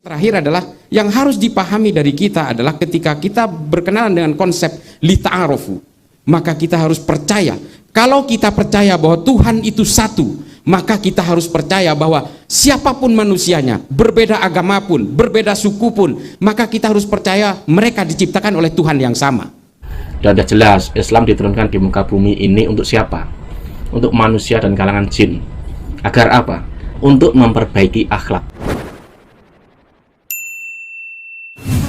Terakhir adalah yang harus dipahami dari kita adalah ketika kita berkenalan dengan konsep lita'arofu, maka kita harus percaya. Kalau kita percaya bahwa Tuhan itu satu, maka kita harus percaya bahwa siapapun manusianya, berbeda agama pun, berbeda suku pun, maka kita harus percaya mereka diciptakan oleh Tuhan yang sama. Dan sudah jelas Islam diturunkan di muka bumi ini untuk siapa? Untuk manusia dan kalangan jin. Agar apa? Untuk memperbaiki akhlak.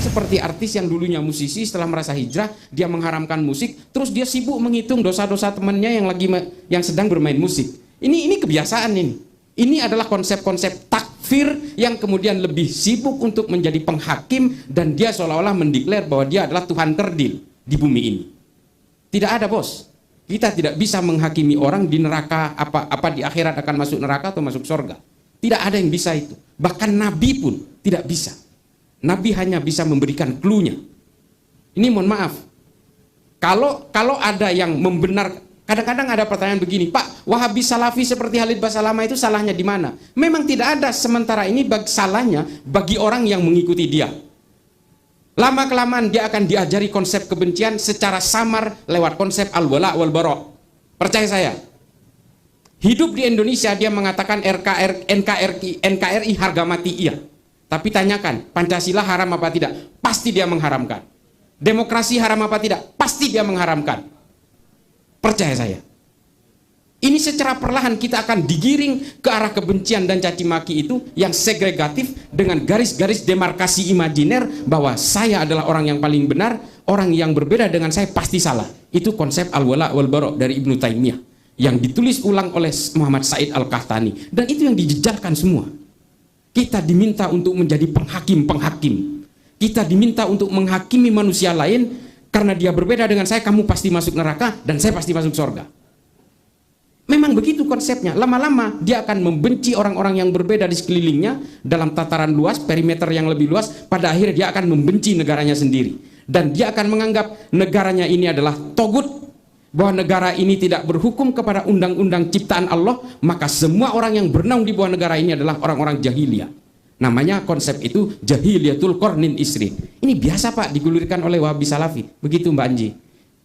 Seperti artis yang dulunya musisi, setelah merasa hijrah dia mengharamkan musik, terus dia sibuk menghitung dosa-dosa temannya yang sedang bermain musik. Ini kebiasaan ini. Ini adalah konsep-konsep takfir yang kemudian lebih sibuk untuk menjadi penghakim, dan dia seolah-olah mendeklar bahwa dia adalah Tuhan terdil di bumi ini. Tidak ada, bos. Kita tidak bisa menghakimi orang di neraka, apa di akhirat akan masuk neraka atau masuk surga. Tidak ada yang bisa itu. Bahkan Nabi pun tidak bisa. Nabi hanya bisa memberikan clue-nya. Ini mohon maaf. Kalau ada yang membenar, kadang-kadang ada pertanyaan begini, Pak, Wahabi Salafi seperti Khalid Basalamah itu salahnya di mana? Memang tidak ada, sementara ini salahnya bagi orang yang mengikuti dia. Lama-kelamaan dia akan diajari konsep kebencian secara samar lewat konsep al-wala wal-bara. Percaya saya. Hidup di Indonesia dia mengatakan NKRI harga mati iya. Tapi tanyakan, Pancasila haram apa tidak? Pasti dia mengharamkan. Demokrasi haram apa tidak? Pasti dia mengharamkan. Percaya saya. Ini secara perlahan kita akan digiring ke arah kebencian dan caci maki itu yang segregatif dengan garis-garis demarkasi imajiner bahwa saya adalah orang yang paling benar, orang yang berbeda dengan saya pasti salah. Itu konsep al-wala wal bara dari Ibnu Taimiyah yang ditulis ulang oleh Muhammad Said Al-Qahtani, dan itu yang dijejalkan semua. Kita diminta untuk menjadi penghakim-penghakim. Kita diminta untuk menghakimi manusia lain karena dia berbeda dengan saya, kamu pasti masuk neraka dan saya pasti masuk surga. Memang begitu konsepnya. Lama-lama dia akan membenci orang-orang yang berbeda di sekelilingnya dalam tataran luas, perimeter yang lebih luas. Pada akhirnya dia akan membenci negaranya sendiri. Dan dia akan menganggap negaranya ini adalah togut, bahwa negara ini tidak berhukum kepada undang-undang ciptaan Allah, maka semua orang yang bernaung di bawah negara ini adalah orang-orang jahiliyah. Namanya konsep itu jahiliyatul qarnin isri. Ini biasa, Pak, digulirkan oleh Wahabi Salafi. Begitu, Mbak Anji.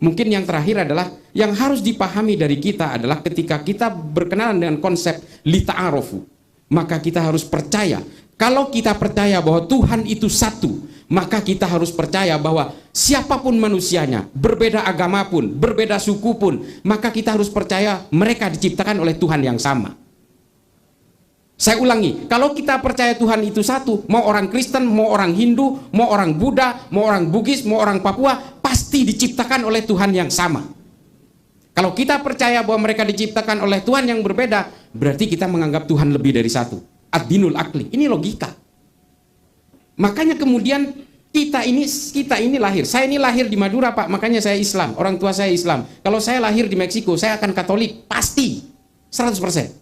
Mungkin yang terakhir adalah yang harus dipahami dari kita adalah ketika kita berkenalan dengan konsep lita'arofu, maka kita harus percaya. Kalau kita percaya bahwa Tuhan itu satu, maka kita harus percaya bahwa siapapun manusianya, berbeda agama pun, berbeda suku pun, maka kita harus percaya mereka diciptakan oleh Tuhan yang sama. Saya ulangi, kalau kita percaya Tuhan itu satu, mau orang Kristen, mau orang Hindu, mau orang Buddha, mau orang Bugis, mau orang Papua, pasti diciptakan oleh Tuhan yang sama. Kalau kita percaya bahwa mereka diciptakan oleh Tuhan yang berbeda, berarti kita menganggap Tuhan lebih dari satu. Ad-dinul akli, ini logika. Makanya kemudian kita ini lahir. Saya ini lahir di Madura, Pak, makanya saya Islam. Orang tua saya Islam. Kalau saya lahir di Meksiko, saya akan Katolik, pasti 100%.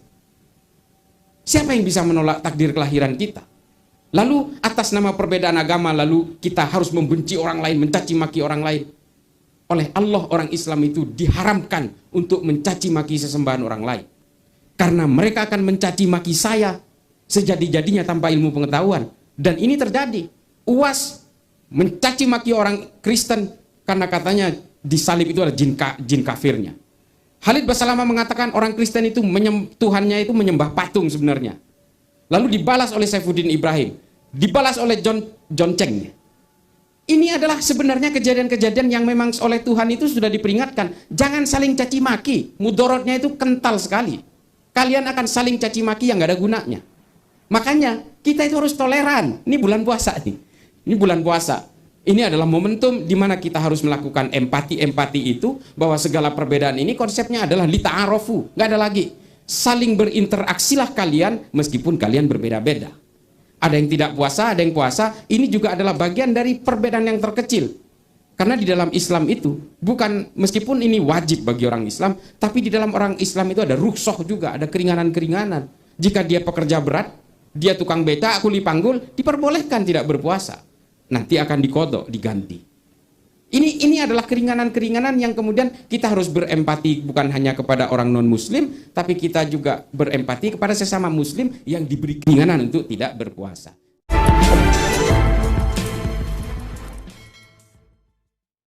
Siapa yang bisa menolak takdir kelahiran kita? Lalu atas nama perbedaan agama, lalu kita harus membenci orang lain, mencaci maki orang lain. Oleh Allah, orang Islam itu diharamkan untuk mencaci maki sesembahan orang lain. Karena mereka akan mencaci maki saya sejadi-jadinya tanpa ilmu pengetahuan. Dan ini terjadi. UAS mencaci maki orang Kristen karena katanya di salib itu ada jin kafirnya. Khalid Basalamah mengatakan orang Kristen itu Tuhannya itu menyembah patung sebenarnya. Lalu dibalas oleh Saifuddin Ibrahim, dibalas oleh John Cheng. Ini adalah sebenarnya kejadian-kejadian yang memang oleh Tuhan itu sudah diperingatkan. Jangan saling caci maki, mudorotnya itu kental sekali. Kalian akan saling caci maki yang gak ada gunanya. Makanya kita itu harus toleran. Ini bulan puasa nih. Ini bulan puasa. Ini adalah momentum di mana kita harus melakukan empati itu, bahwa segala perbedaan ini konsepnya adalah lita'arofu. Nggak ada lagi. Saling berinteraksilah kalian meskipun kalian berbeda-beda. Ada yang tidak puasa, ada yang puasa. Ini juga adalah bagian dari perbedaan yang terkecil. Karena di dalam Islam itu, bukan, meskipun ini wajib bagi orang Islam, tapi di dalam orang Islam itu ada rukhsah juga, ada keringanan-keringanan. Jika dia pekerja berat, dia tukang beca, kuli panggul, diperbolehkan tidak berpuasa. Nanti akan dikodok, diganti. Ini adalah keringanan-keringanan yang kemudian kita harus berempati bukan hanya kepada orang non-muslim, tapi kita juga berempati kepada sesama muslim yang diberi keringanan untuk tidak berpuasa.